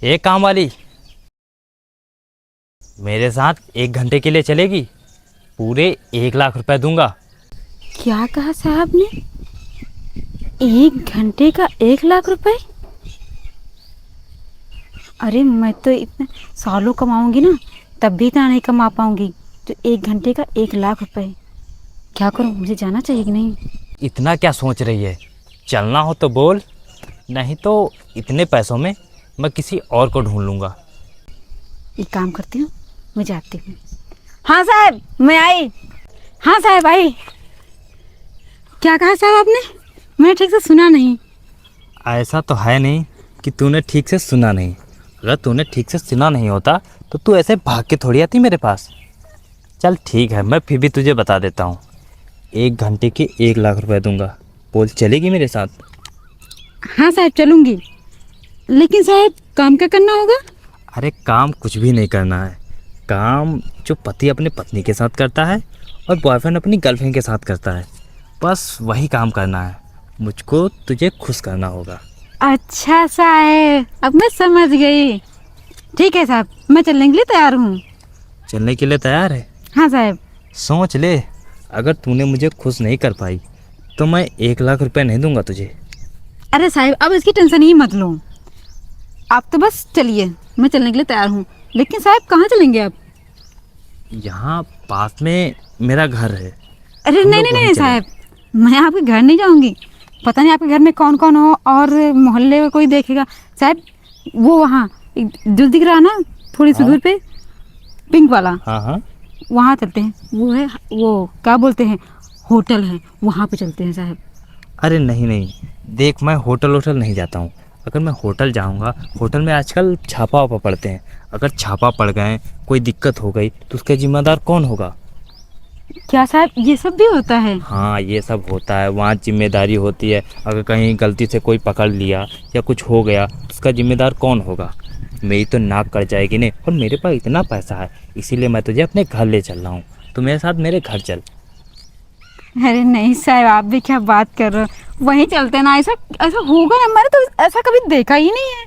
एक काम वाली, मेरे साथ 1 घंटे के लिए चलेगी? पूरे 1 लाख रुपए दूंगा। क्या कहा साहब ने? 1 घंटे का 1 लाख रुपए? अरे मैं तो इतने सालों कमाऊंगी ना, तब भी इतना नहीं कमा पाऊंगी। तो 1 घंटे का 1 लाख रुपए, क्या करूं? मुझे जाना चाहिए कि नहीं? इतना क्या सोच रही है? चलना हो तो बोल, नहीं तो इतने पैसों में मैं किसी और को ढूंढ लूंगा। एक काम करती हूँ, मैं जाती हूँ। हाँ साहब, मैं आई। हाँ साहब, आई। क्या कहा साहब आपने? मैंने ठीक से सुना नहीं। ऐसा तो है नहीं कि तूने ठीक से सुना नहीं। अगर तूने ठीक से सुना नहीं होता तो तू ऐसे भाग के थोड़ी आती मेरे पास। चल ठीक है, मैं फिर भी तुझे बता देता हूँ। 1 घंटे के 1 लाख रुपए दूंगा। बोल, चलेगी मेरे साथ? हाँ साहब, चलूंगी। लेकिन साहब, काम क्या करना होगा? अरे काम कुछ भी नहीं करना है। काम जो पति अपने पत्नी के साथ करता है और बॉयफ्रेंड अपनी गर्लफ्रेंड के साथ करता है, बस वही काम करना है। मुझको तुझे खुश करना होगा। अच्छा साहब, अब मैं समझ गई। ठीक है साहब, मैं चलने के लिए तैयार हूँ। चलने के लिए तैयार है? हाँ साहब। सोच ले, अगर तूने मुझे खुश नहीं कर पाई तो मैं 1 लाख रुपए नहीं दूंगा तुझे। अरे साहब, अब इसकी टेंशन ही मत लो। आप तो बस चलिए, मैं चलने के लिए तैयार हूँ। लेकिन साहब, कहाँ चलेंगे आप? यहाँ पास में मेरा घर है, अरे हम नहीं लोग नहीं वहीं नहीं चलेंगे। साहब, मैं आपके घर नहीं जाऊँगी। पता नहीं आपके घर में कौन कौन हो और मोहल्ले में कोई देखेगा। साहब, वो वहाँ जो दिख रहा है ना, थोड़ी सी हाँ दूर पे, पिंक वाला, हाँ हाँ। वहाँ चलते हैं। वो है, वो क्या बोलते हैं, होटल है, वहाँ पे चलते हैं साहब। अरे नहीं नहीं, देख मैं होटल वोटल नहीं जाता हूँ। अगर मैं होटल जाऊँगा, होटल में आजकल छापा वापा पड़ते हैं। अगर छापा पड़ गए, कोई दिक्कत हो गई तो उसका जिम्मेदार कौन होगा? क्या साहब, ये सब भी होता है? हाँ, ये सब होता है, वहाँ जिम्मेदारी होती है। अगर कहीं गलती से कोई पकड़ लिया या कुछ हो गया तो उसका जिम्मेदार कौन होगा? मेरी तो नाक कट जाएगी नहीं। और मेरे पास इतना पैसा है, इसीलिए मैं तुझे अपने घर ले चल रहा हूँ। तो मेरे साथ मेरे घर चल। अरे नहीं साहब, आप भी क्या बात कर रहे हो? वहीं चलते हैं ना। ऐसा ऐसा होगा ना, मैंने तो ऐसा कभी देखा ही नहीं है।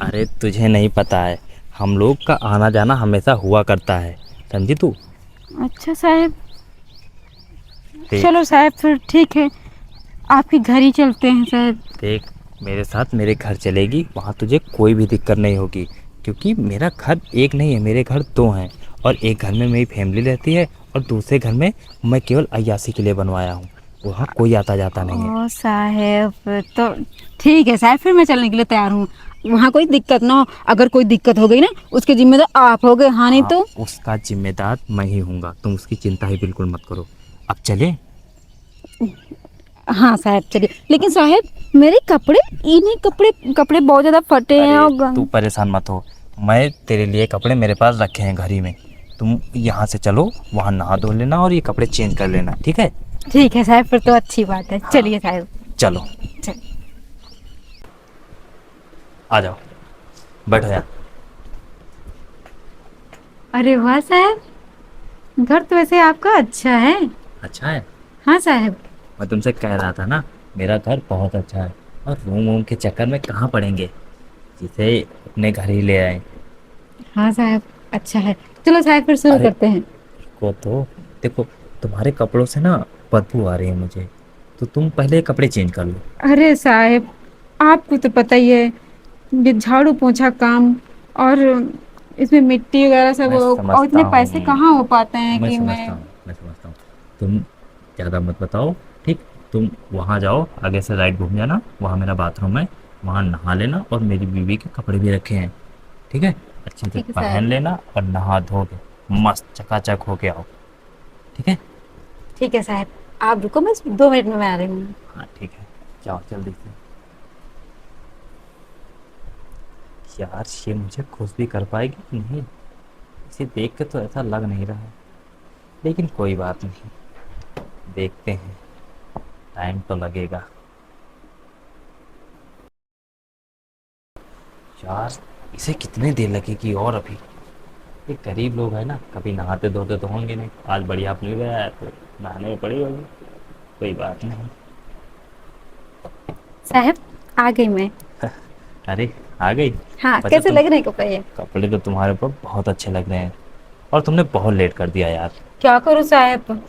अरे तुझे नहीं पता है, हम लोग का आना जाना हमेशा हुआ करता है, समझी तू? अच्छा साहब, देख चलो साहब, फिर ठीक है, आपके घर ही चलते हैं साहब। देख, मेरे साथ मेरे घर चलेगी, वहाँ तुझे कोई भी दिक्कत नहीं होगी। क्योंकि मेरा घर एक नहीं है, मेरे घर दो हैं। और एक घर में मेरी फैमिली रहती है और दूसरे घर में मैं केवल अय्याशी के लिए बनवाया हूँ। वहाँ कोई आता जाता नहीं है। ओ साहब, तो ठीक है साहब, फिर मैं चलने के लिए तैयार हूँ। वहाँ कोई दिक्कत ना हो। अगर कोई दिक्कत हो गई ना, उसके जिम्मेदार आप हो गए। हाँ नहीं हाँ, तो? उसका जिम्मेदार मैं ही हूँगा, तुम उसकी चिंता ही बिल्कुल मत करो। अब चले? हाँ साहब, चलिए। लेकिन साहब, मेरे कपड़े, इन्हीं कपड़े कपड़े बहुत ज़्यादा फटे हैं अरे और तू परेशान मत हो, मैं तेरे लिए कपड़े मेरे पास रखे हैं घर ही में। तुम यहाँ से चलो, वहाँ नहा धो लेना और ये कपड़े चेंज कर लेना, ठीक है? ठीक है साहब, फिर तो अच्छी बात है। चलिए साहब। चलो, चल। आ जाओ, बैठो यार। अरे वाह साहब, घर तो वैसे आपका अच्छा है। अच्छा है? हाँ साहब। मैं तुमसे कह रहा था ना, मेरा घर बहुत अच्छा है। और रूम वूम के चक्कर में कहाँ पड़ेंगे, जिसे अपने घर ही ले आए। हाँ साहब, अच्छा है। चलो साहब, फिर शुरू अरे करते हैं। को तो देखो, तुम्हारे कपड़ों से ना बदबू आ रही है मुझे, तो तुम पहले कपड़े चेंज कर लो। अरे साहब, आपको तो पता ही है, ये झाड़ू पोंछा काम, और इसमें मिट्टी वगैरह सब, मैं और समझता इतने पैसे हूँ, कहाँ हो पाते हैं मैं कि समझता मैं। हूँ, मैं समझता हूँ। तुम ज़्यादा मत बताओ, ठीक? तुम वहाँ जाओ, आगे से राइट घूम जाना, वहाँ मेरा बाथरूम है, वहाँ नहा लेना और मेरी बीवी के कपड़े भी रखे हैं, ठीक है? अच्छे से ठीक है साहब। पहन लेना और नहा धो के मस्त चकाचक होके आओ, ठीक है? ठीक है साहब, आप रुको, बस 2 मिनट में मैं आ रही हूँ। हाँ ठीक है, जाओ जल्दी से। यार ये मुझे खुश भी कर पाएगी कि नहीं, इसे देख के तो ऐसा लग नहीं रहा है। लेकिन कोई बात नहीं, देखते हैं, टाइम तो लगेगा। यार इसे कितनी देर लगेगी और अभी? ये गरीब लोग हैं ना, कभी नहाते धोते तो होंगे नहीं। आज बढ़िया मिल गया है तो नहाने में पड़ी होगी। कोई बात नहीं। साहब आ गई मैं। अरे आ गई। हाँ, वैसे कैसे तुम लग रहे हैं कपड़े ये? कपड़े तो तुम्हारे ऊपर बहुत अच्छे लग रहे हैं, और तुमने बहुत लेट कर दिया यार। क्या करूँ साहब,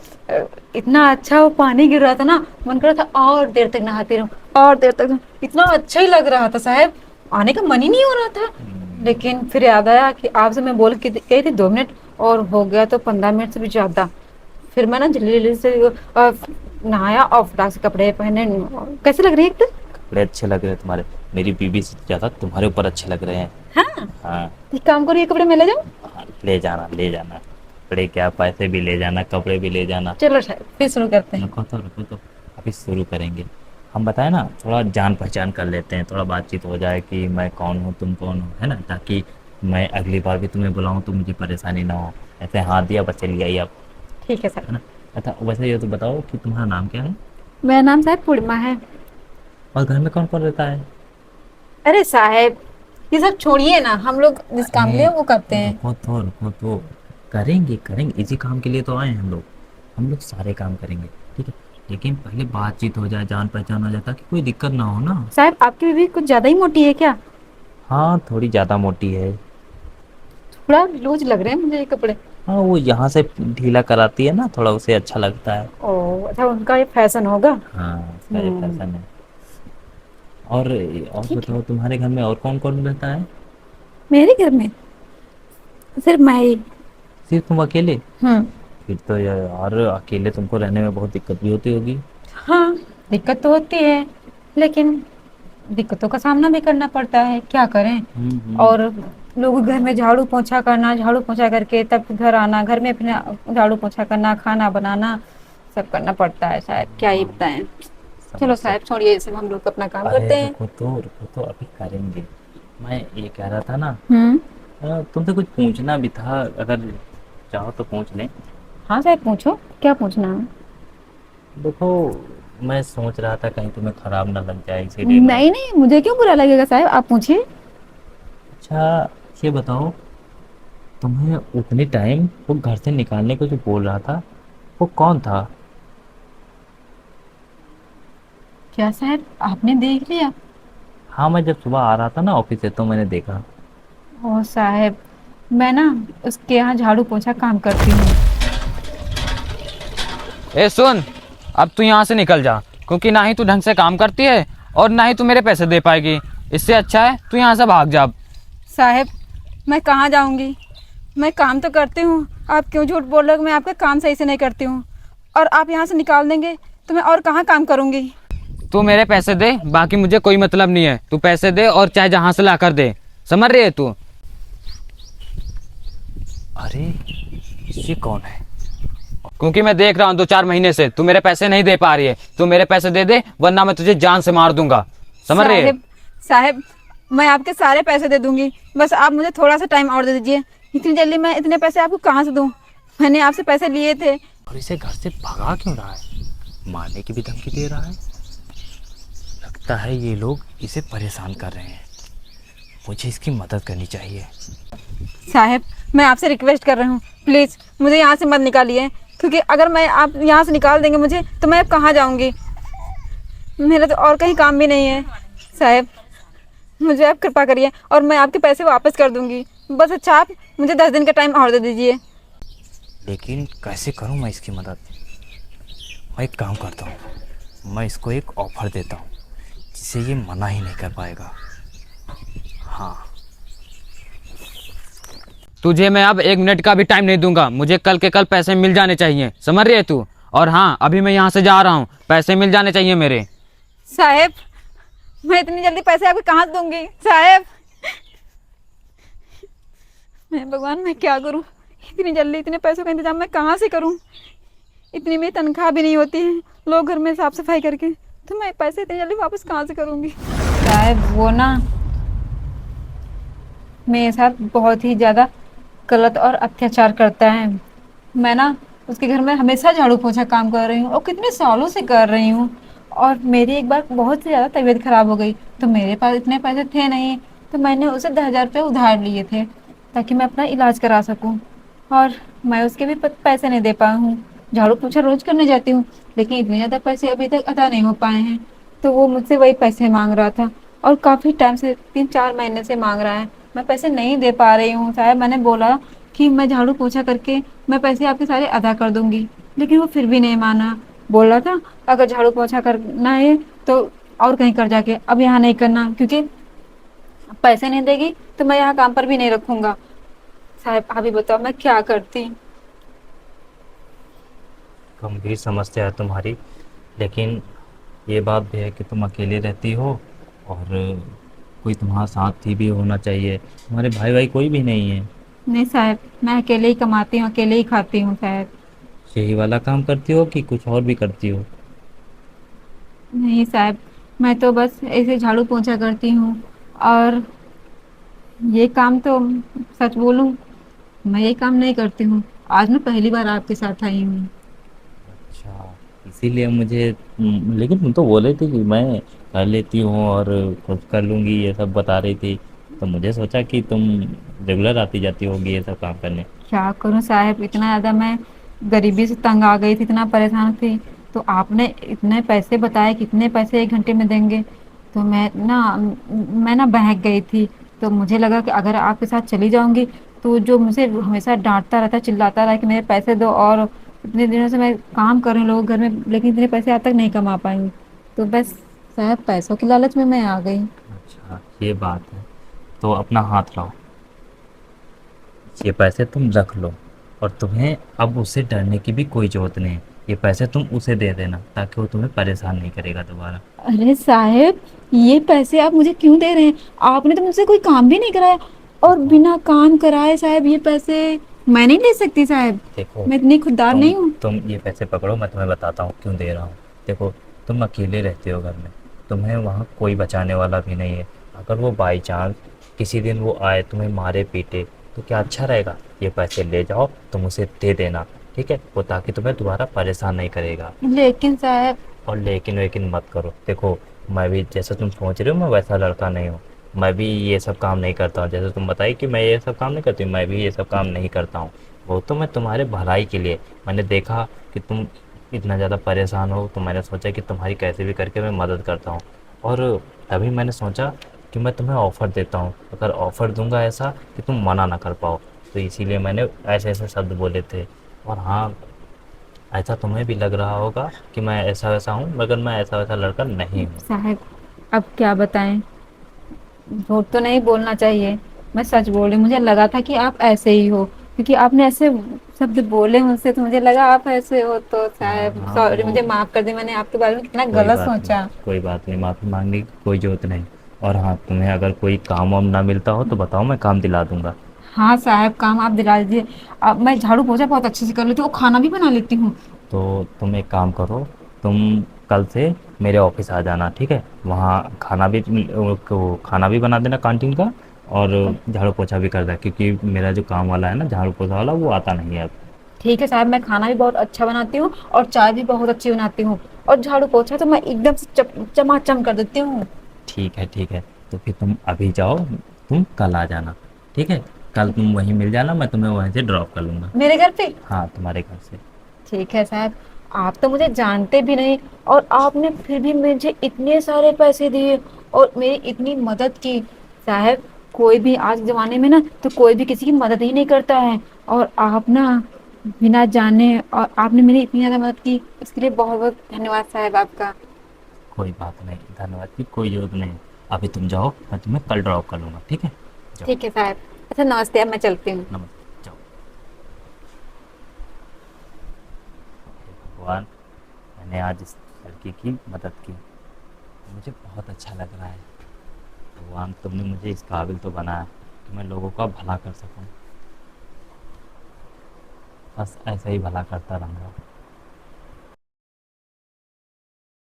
इतना अच्छा वो पानी गिर रहा था ना, मन कर रहा था और देर तक नहाती रहूं, और देर तक। इतना अच्छा ही लग रहा था साहब, आने का मन ही नहीं हो रहा था। लेकिन फिर याद आया कि आपसे मैं बोल के गई थी 2 मिनट, और हो गया तो 15 मिनट से भी ज्यादा। फिर मैं ना जल्दी जल्दी से नहाया और फटाक से कपड़े पहने। कैसे लग रही है एकदम? कपड़े अच्छे लग रहे हैं तुम्हारे, मेरी बीबी से ज़्यादा तुम्हारे ऊपर अच्छे लग रहे हैं। हाँ, हाँ। एक काम करो, ये कपड़े मैं ले जाऊँ? हाँ, ले जाना ले जाना। कपड़े क्या, पैसे भी ले जाना, कपड़े भी ले जाना। चलो साहब फिर शुरू करते हैं। रुको तो अभी शुरू करेंगे। हम बताए ना, थोड़ा जान पहचान कर लेते हैं, थोड़ा बातचीत हो जाए कि मैं कौन हूँ तुम कौन हो, है ना, ताकि मैं अगली बार भी तुम्हें बुलाऊँ तो मुझे परेशानी ना हो। ऐसे हाथ दिया बस चली आई अब, ठीक है साहब। है ना। अच्छा वैसे ये तो बताओ कि तुम्हारा नाम क्या है, मेरा नाम साहब पूर्णिमा है। और घर में कौन कौन रहता है। अरे साहब, ये सब छोड़िए ना, हम लोग जिस काम के अरे लिए वो करते हैं। रुको तो करेंगे करेंगे, इसी काम के लिए तो आए हैं हम लोग सारे काम करेंगे, ठीक है। लेकिन पहले बातचीत हो जाए, जान पहचान हो जाए, ताकि कोई दिक्कत ना हो ना। साहब आपकी बीवी कुछ ज्यादा ही मोटी है क्या? हाँ थोड़ी ज़्यादा मोटी है। थोड़ा लूज लग रहे हैं मुझे ये कपड़े। हाँ वो यहाँ से ढीला कराती है ना, थोड़ा उसे अच्छा लगता है। ओ अच्छा, उनका ये फैशन होगा। हाँ उसका ये हम्म। फैशन है। और ठीक है। बताओ तुम्हारे घर में और कौन कौन रहता है। मेरे घर में सिर्फ मैं ही। सिर्फ तुम अकेले। हम्म। फिर तो यार अकेले तुमको रहने में बहुत दिक्कत भी होती होगी। हाँ, दिक्कत तो होती है, लेकिन दिक्कतों का सामना भी करना पड़ता है, क्या करें। हम्म। और लोग घर में झाड़ू पोछा करना, झाड़ू पोछा करके तब घर आना, घर में फिर झाड़ू पोछा करना, खाना बनाना, सब करना पड़ता है साहब, क्या ही बताएं। चलो समझ साहब सकते। छोड़िए, ये सब हम लोग अपना काम अरे करते हैं। रुको तो अभी करेंगे। मैं ये कह रहा था ना, हम्म। तुमसे कुछ पूछना भी था, अगर चाहो तो पूछ लें। हाँ साहब पूछो, क्या पूछना है? देखो मैं सोच रहा था कहीं तुम्हें खराब ना लग जाए, इसीलिए मैं। नहीं नहीं, मुझे क्यों बुरा लगेगा साहब, आप पूछिए। अच्छा ये बताओ, तुम्हें उतने टाइम वो घर से निकालने को जो बोल रहा था, वो कौन था। क्या साहब आपने देख लिया? हाँ मैं जब सुबह आ रहा था ना ऑफिस से तो मैंने देखा। ओ साहब, मैं ना उसके यहाँ झाड़ू पोछा काम करती हूँ। ए सुन, अब तू यहाँ से निकल जा, क्योंकि ना ही तू ढंग से काम करती है और ना ही तू मेरे पैसे दे पाएगी। इससे अच्छा है तू यहाँ से भाग जा अब। साहब मैं कहाँ जाऊँगी, मैं काम तो करती हूँ, आप क्यों झूठ बोल रहे हो कि मैं आपका काम सही से नहीं करती हूँ? और आप यहाँ से निकाल देंगे तो मैं और कहाँ काम करूँगी? तू मेरे पैसे दे, बाकी मुझे कोई मतलब नहीं है। तू पैसे दे और चाहे जहाँ से ला कर दे, समझ रही है तू। अरे ये कौन है। क्योंकि मैं देख रहा हूँ 2-4 महीने से तू मेरे पैसे नहीं दे पा रही है। तू मेरे पैसे दे दे, वरना मैं तुझे जान से मार दूंगा, समझ रही है। साहब साहब, मैं आपके सारे पैसे दे दूंगी, बस आप मुझे थोड़ा सा टाइम और दे दीजिए। इतनी जल्दी मैं इतने पैसे आपको कहाँ से दूँ? मैंने आपसे पैसे लिए थे। और इसे घर से भगा क्यों रहा है, मारने की भी धमकी दे रहा है। लगता है ये लोग इसे परेशान कर रहे हैं, मुझे इसकी मदद करनी चाहिए। साहब मैं आपसे रिक्वेस्ट कर रही हूँ, प्लीज़ मुझे यहाँ से मत निकालिए, क्योंकि अगर मैं आप यहाँ से निकाल देंगे मुझे तो मैं अब कहाँ जाऊँगी? मेरा तो और कहीं काम भी नहीं है। साहब मुझे आप कृपा करिए और मैं आपके पैसे वापस कर दूँगी, बस अच्छा आप मुझे 10 दिन का टाइम और दे दीजिए। लेकिन कैसे करूं मैं इसकी मदद। मैं एक काम करता हूं, मैं इसको एक ऑफर देता हूं जिसे ये मना ही नहीं कर पाएगा। हाँ तुझे मैं अब 1 मिनट का भी टाइम नहीं दूंगा। मुझे कल के कल पैसे मिल जाने चाहिए, समझ रही है तू। और हाँ, अभी मैं यहाँ से जा रहा हूँ, पैसे मिल जाने चाहिए मेरे। साहब मैं इतनी जल्दी पैसे आपको कहाँ से दूँगी साहब? मैं भगवान मैं क्या करूँ, इतनी जल्दी इतने पैसों का इंतजाम मैं कहाँ से करूँ? इतनी मेरी तनख्वाह भी नहीं होती है, लोग घर में साफ सफाई करके, तो मैं पैसे इतनी जल्दी वापस कहाँ से करूँगी? साहब वो ना मेरे साथ बहुत ही ज़्यादा गलत और अत्याचार करता है। मैं ना उसके घर में हमेशा झाड़ू पोछा काम कर रही हूँ और कितने सालों से कर रही हूँ। और मेरी एक बार बहुत ही ज़्यादा तबीयत खराब हो गई, तो मेरे पास इतने पैसे थे नहीं, तो मैंने उसे 10,000 रुपये उधार लिए थे ताकि मैं अपना इलाज करा सकूँ। और मैं उसके भी पैसे नहीं दे पाई हूँ। झाड़ू पोछा रोज करने जाती हूँ, लेकिन इतने ज़्यादा पैसे अभी तक अदा नहीं हो पाए हैं। तो वो मुझसे वही पैसे मांग रहा था और काफी टाइम से 3-4 महीने से मांग रहा है। मैं पैसे नहीं दे पा रही हूँ साहब। मैंने बोला कि मैं झाड़ू पोछा करके मैं पैसे आपके सारे अदा कर दूंगी, लेकिन वो फिर भी नहीं माना। बोल रहा था अगर झाड़ू पोछा करना है तो और कहीं कर जाके, अब यहाँ नहीं करना, क्योंकि पैसे नहीं देगी तो मैं यहाँ काम पर भी नहीं रखूंगा। साहब आप ही बताओ मैं क्या करती। गंभीर समस्या है तुम्हारी, लेकिन ये बात भी है कि तुम अकेले रहती हो और कोई तुम्हारा साथी भी होना चाहिए। तुम्हारे भाई भाई कोई भी नहीं है। नहीं साहब, मैं अकेले ही कमाती हूँ, अकेले ही खाती हूँ साहब। यही वाला काम करती हो कि कुछ और भी करती हो? नहीं साहब, मैं तो बस ऐसे झाड़ू पोंछा करती हूँ। और ये काम तो सच बोलूं, मैं ये काम नहीं करती हूँ। आज मैं पहली बार आपके साथ आई हूँ। अच्छा, इसीलिए मुझे लेकिन तुम तो बोले थे कि मैं कर लेती हूँ और खुद कर लूँगी, ये सब बता रही थी। तो मुझे सोचा कि तुम रेगुलर आती जाती होगी ये सब काम करने। क्या करूं साहब, इतना ज़्यादा मैं गरीबी से तंग आ गई थी, इतना परेशान थी। तो आपने इतने पैसे बताए, कितने पैसे 1 घंटे में देंगे, तो मैं ना बहक गई थी। तो मुझे लगा कि अगर आपके साथ चली जाऊंगी तो जो मुझे हमेशा डांटता रहता, चिल्लाता रहा कि मेरे पैसे दो, और इतने दिनों से मैं काम कर रही हूँ लोगों के घर में, लेकिन इतने पैसे आज तक नहीं कमा पाई। तो बस साहब पैसों की लालच में मैं आ गई। अच्छा, ये बात है। तो अपना हाथ लाओ, ये पैसे तुम रख लो और तुम्हें अब उससे डरने की भी कोई ज़रूरत नहीं है। ये पैसे तुम उसे दे देना ताकि वो तुम्हें परेशान नहीं करेगा दोबारा। अरे साहब, ये पैसे आप मुझे क्यों दे रहे हैं? आपने तो मुझसे कोई काम भी नहीं कराया, और देखो, बिना काम कराए साहब ये पैसे मैं नहीं ले सकती साहब। देखो, मैं इतनी खुददार तुम नहीं हूँ। तुम ये पैसे पकड़ो, मैं तुम्हें बताता हूँ क्यों दे रहा हूँ। देखो, तुम अकेले रहते हो घर में, तुम्हें वहाँ कोई बचाने वाला भी नहीं है। अगर वो बाई चांस किसी दिन वो आए तुम्हें मारे पीटे तो क्या अच्छा रहेगा? ये पैसे ले जाओ, तुम उसे दे देना, ठीक है? वो ताकि तुम्हें दोबारा परेशान नहीं करेगा। लेकिन साहब, और लेकिन वेकिन मत करो। देखो, मैं भी जैसा तुम सोच रहे हो मैं वैसा लड़का नहीं हूँ। मैं भी ये सब काम नहीं करता हूँ। जैसे तुम बताई कि मैं ये सब काम नहीं करती, मैं भी ये सब काम नहीं करता हूँ। वो तो मैं तुम्हारे भलाई के लिए, मैंने देखा कि तुम इतना ज़्यादा परेशान हो तो मैंने सोचा कि तुम्हारी कैसे भी करके मैं मदद करता हूँ। और तभी मैंने सोचा कि मैं तुम्हें ऑफ़र देता हूँ, अगर ऑफ़र दूंगा ऐसा कि तुम मना ना कर पाओ। तो इसीलिए मैंने ऐसे ऐसे शब्द बोले थे। और हाँ, ऐसा तुम्हें भी लग रहा होगा कि मैं ऐसा वैसा हूँ, मगर मैं ऐसा वैसा लड़का नहीं हूँ। साहब अब क्या बताएं, झूठ तो नहीं बोलना चाहिए। मैं सच बोल रही हूँ, मुझे लगा था कि आप ऐसे ही हो, क्योंकि आपने ऐसे शब्द बोले मुझसे तो मुझे लगा आप ऐसे हो। तो हाँ साहब हाँ, सॉरी, वो मुझे माफ कर दी, मैंने आपके बारे में कितना कोई गलत बात नहीं, सोचा। कोई बात नहीं, माफ़ी मांगने की कोई ज़रूरत नहीं। और हाँ, तुम्हें अगर कोई काम वाम ना मिलता हो तो बताओ, मैं काम दिला दूंगा। हाँ साहब, काम आप दिला दीजिए। अब मैं झाड़ू पोछा बहुत अच्छे से कर लेती हूँ, खाना भी बना लेती हूँ। तो तुम एक काम करो, तुम कल से मेरे ऑफिस आ जाना, ठीक है? वहाँ खाना भी बना देना कैंटीन का, और झाड़ू पोछा भी कर देना, क्योंकि मेरा जो काम वाला है ना झाड़ू पोछा वाला, वो आता नहीं है अब। ठीक है साहब, मैं खाना भी बहुत अच्छा बनाती हूँ और चाय भी बहुत अच्छी बनाती हूँ, और झाड़ू पोछा तो मैं एकदम से चमाचम कर देती हूँ। ठीक है, ठीक है। तो फिर तुम अभी जाओ, तुम कल आ जाना, ठीक है? कल तुम वहीं मिल जाना, मैं तुम्हें वहीं से ड्रॉप कर लूँगा। मेरे घर पे? हाँ, तुम्हारे घर से। ठीक है साहब, आप तो मुझे जानते भी नहीं, और आपने फिर भी मुझे इतने सारे पैसे दिए और मेरी इतनी मदद की। साहब कोई भी आज के जमाने में ना तो कोई भी किसी की मदद ही नहीं करता है, और आप ना बिना जाने और आपने मेरी इतनी ज्यादा मदद की, इसके लिए बहुत बहुत धन्यवाद साहब आपका। कोई बात नहीं, धन्यवाद की कोई ज़रूरत नहीं। अभी तुम जाओ, मैं तुम्हें कल ड्रॉप कर लूँगा, ठीक है? जाओ। ठीक है साहब। अच्छा नमस्ते, अब मैं चलती हूँ। नमस्ते, जाओ। हे भगवान, मैंने आज इस लड़की की मदद की, मुझे बहुत अच्छा लग रहा है। भगवान, तुमने मुझे इस काबिल तो बनाया कि मैं लोगों का भला कर सकूं। बस ऐसा ही भला करता रहूँगा।